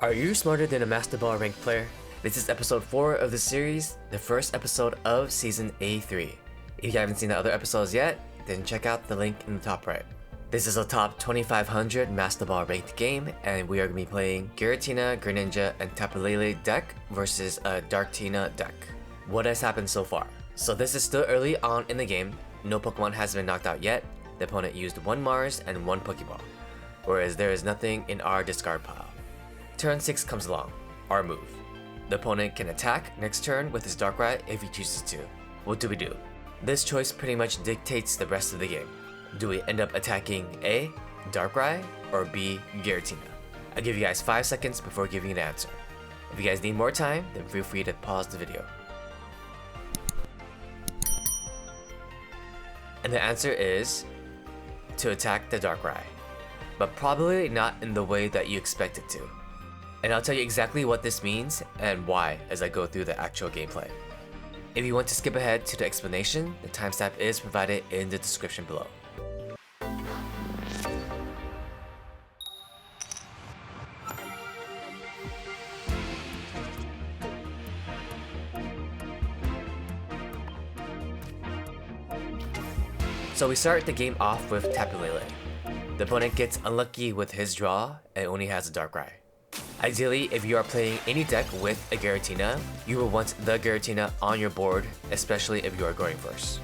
Are you smarter than a Master Ball ranked player? This is episode 4 of the series, the first episode of season A3. If you haven't seen the other episodes yet, then check out the link in the top right. This is a top 2500 Master Ball ranked game, and we are going to be playing Giratina, Greninja, and Tapu Lele deck versus a Darkrai deck. What has happened so far? So this is still early on in the game, no Pokemon has been knocked out yet, the opponent used 1 Mars and 1 Pokeball, whereas there is nothing in our discard pile. Turn 6 comes along, our move. The opponent can attack next turn with his Darkrai if he chooses to. What do we do? This choice pretty much dictates the rest of the game. Do we end up attacking A, Darkrai, or B, Giratina? I'll give you guys 5 seconds before giving an answer. If you guys need more time, then feel free to pause the video. And the answer is to attack the Darkrai, but probably not in the way that you expect it to. And I'll tell you exactly what this means and why as I go through the actual gameplay. If you want to skip ahead to the explanation, the timestamp is provided in the description below. So we start the game off with Tapu Lele. The opponent gets unlucky with his draw and only has a Darkrai. Ideally, if you are playing any deck with a Giratina, you will want the Giratina on your board, especially if you are going first.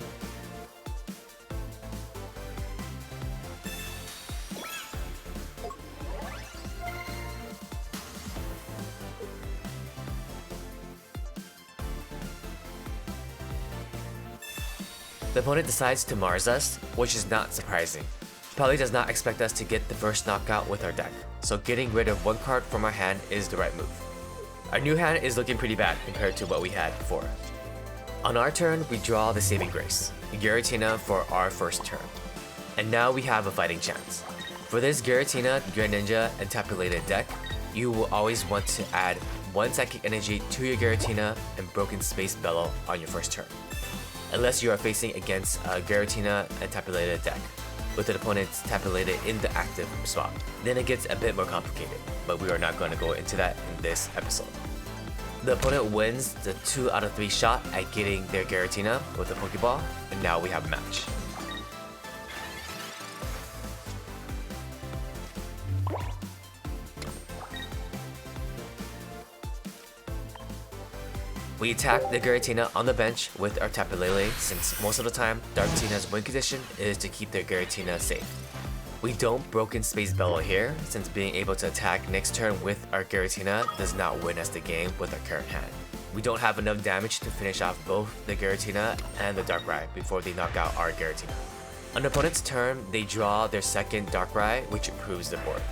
The opponent decides to Mars us, which is not surprising. Probably does not expect us to get the first knockout with our deck, so getting rid of 1 card from our hand is the right move. Our new hand is looking pretty bad compared to what we had before. On our turn, we draw the Saving Grace, Giratina for our first turn. And now we have a fighting chance. For this Giratina, Greninja, and Tapu Lele deck, you will always want to add 1 Psychic Energy to your Giratina and Broken Space Bellow on your first turn. Unless you are facing against a Giratina and Tapu Lele deck, with the opponent's Tapu Lele in the active spot. Then it gets a bit more complicated, but we are not going to go into that in this episode. The opponent wins the 2 out of 3 shot at getting their Giratina with a Pokeball, and now we have a match. We attack the Giratina on the bench with our Tapu Lele, since most of the time, Darktina's win condition is to keep their Giratina safe. We don't Broken Space Bellow here, since being able to attack next turn with our Giratina does not win us the game with our current hand. We don't have enough damage to finish off both the Giratina and the Darkrai before they knock out our Giratina. On the opponent's turn, they draw their second Darkrai, which improves the board.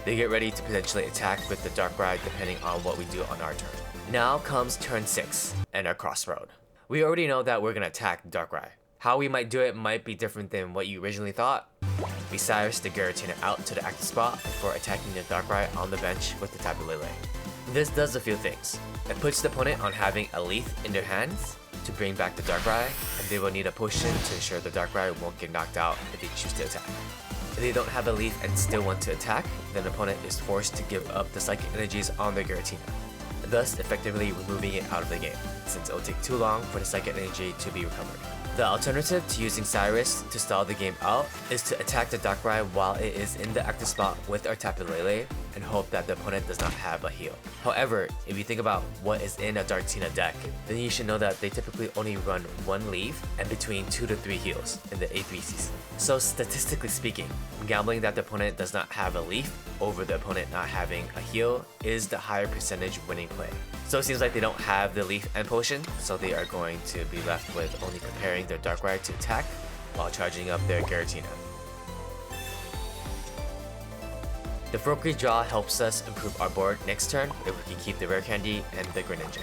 They get ready to potentially attack with the Darkrai depending on what we do on our turn. Now comes turn 6 and our crossroad. We already know that we're gonna attack Darkrai. How we might do it might be different than what you originally thought. We Cyrus the Giratina out to the active spot before attacking the Darkrai on the bench with the Tapu Lele. This does a few things. It puts the opponent on having a leaf in their hands to bring back the Darkrai, and they will need a potion to ensure the Darkrai won't get knocked out if they choose to attack. If they don't have a leaf and still want to attack, then the opponent is forced to give up the Psychic Energies on their Giratina, thus effectively removing it out of the game, since it will take too long for the Psychic Energy to be recovered. The alternative to using Cyrus to stall the game out is to attack the Darkrai while it is in the active spot with our Tapu Lele and hope that the opponent does not have a heal. However, if you think about what is in a Darkrai deck, then you should know that they typically only run 1 leaf and between 2 to 3 heals in the A3 season. So statistically speaking, gambling that the opponent does not have a leaf over the opponent not having a heal is the higher percentage winning play. So it seems like they don't have the leaf and potion, so they are going to be left with only preparing their Darkrai to attack while charging up their Giratina. The Froakie draw helps us improve our board next turn if we can keep the Rare Candy and the Greninja.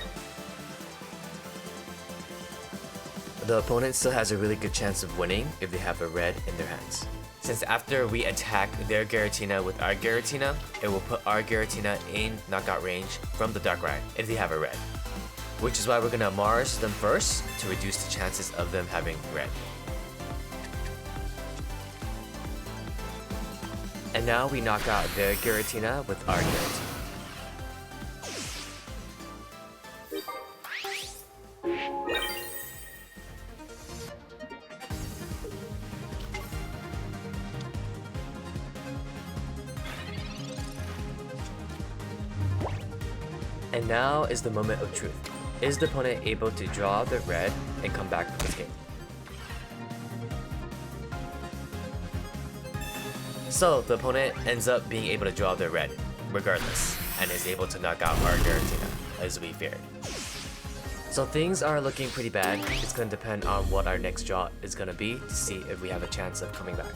The opponent still has a really good chance of winning if they have a red in their hands, since after we attack their Giratina with our Giratina, it will put our Giratina in knockout range from the Darkrai if they have a red. Which is why we're gonna Mars them first to reduce the chances of them having red. And now we knock out their Giratina with our Giratina. And now is the moment of truth. Is the opponent able to draw the red and come back from this game? So the opponent ends up being able to draw the red, regardless, and is able to knock out our Giratina, as we feared. So things are looking pretty bad. It's going to depend on what our next draw is going to be to see if we have a chance of coming back.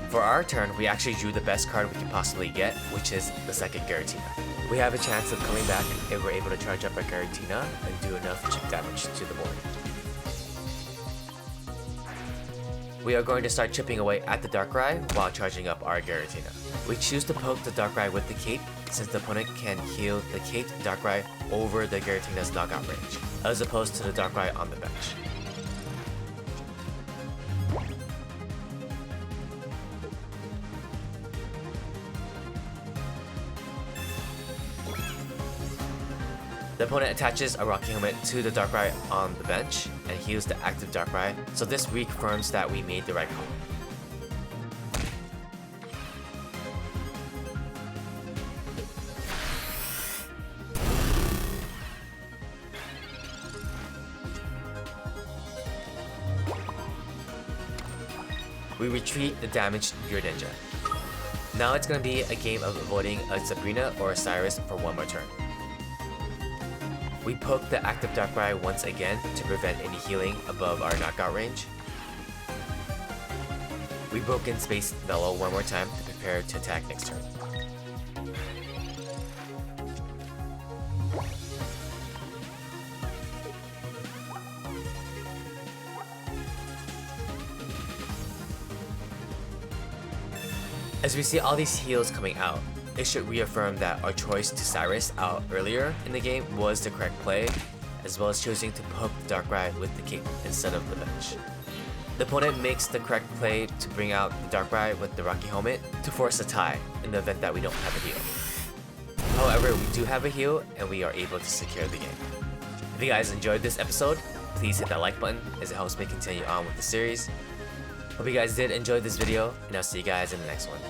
For our turn, we actually drew the best card we can possibly get, which is the second Giratina. We have a chance of coming back if we're able to charge up our Giratina and do enough chip damage to the board. We are going to start chipping away at the Darkrai while charging up our Giratina. We choose to poke the Darkrai with the cape since the opponent can heal the caped Darkrai over the Giratina's knockout range, as opposed to the Darkrai on the bench. The opponent attaches a Rocky Helmet to the Darkrai on the bench and heals the active Darkrai, so this reconfirms that we made the right call. We retreat the damaged Greninja. Now it's going to be a game of avoiding a Sabrina or a Cyrus for one more turn. We poke the active Darkrai once again to prevent any healing above our knockout range. We broke in Space Bellow one more time to prepare to attack next turn. As we see all these heals coming out, it should reaffirm that our choice to Cyrus out earlier in the game was the correct play, as well as choosing to poke the Darkrai with the cape instead of the bench. The opponent makes the correct play to bring out the Darkrai with the Rocky Helmet to force a tie in the event that we don't have a heal. However, we do have a heal and we are able to secure the game. If you guys enjoyed this episode, please hit that like button as it helps me continue on with the series. Hope you guys did enjoy this video, and I'll see you guys in the next one.